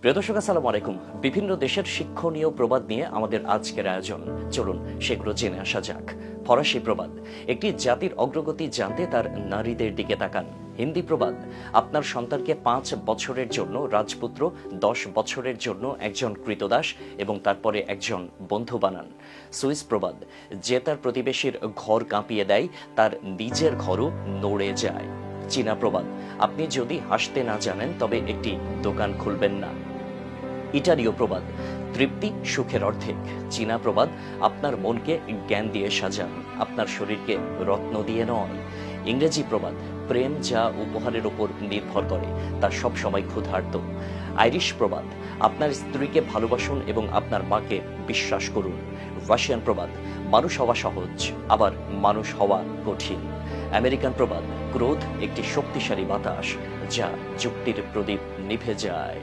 প্রিয় দর্শক, আসসালামু আলাইকুম। বিভিন্ন দেশের শিক্ষণীয় প্রবাদ নিয়ে আমাদের আজকের আয়োজন। চলুন সেগুলো জেনে আসা যাক। ফরাসি প্রবাদ, একটি জাতির অগ্রগতি জানতে তার নারীদের দিকে তাকান। হিন্দি প্রবাদ, আপনার সন্তানকে 5 বছরের জন্য রাজপুত্র, 10 বছরের জন্য একজন কৃতদাস এবং তারপরে একজন বন্ধু বানান। সুইস প্রবাদ, যে তার প্রতিবেশীর ঘর কাঁপিয়ে দেয় তার নিজের ঘরও নড়ে যায়। চীনা প্রবাদ, আপনি যদি হাসতে না জানেন তবে একটি দোকান খুলবেন না। ইটালীয় প্রবাদ, তৃপ্তি সুখের অর্ধেক। চীনা প্রবাদ, আপনার মনকে জ্ঞান দিয়ে সাজান, আপনার শরীরকে রত্ন দিয়ে নয়। ইংরেজি প্রবাদ, প্রেম যা উপহারের উপর নির্ভর করে তা সব সময় ক্ষুধার্ত। আইরিশ প্রবাদ, আপনার স্ত্রীকে ভালোবাসুন এবং আপনার মাকে বিশ্বাস করুন। রাশিয়ান প্রবাদ, মানুষ হওয়া সহজ, আবার মানুষ হওয়া কঠিন। আমেরিকান প্রবাদ, ক্রোধ একটি শক্তিশালী বাতাস যা যুক্তির প্রদীপ নিভে যায়।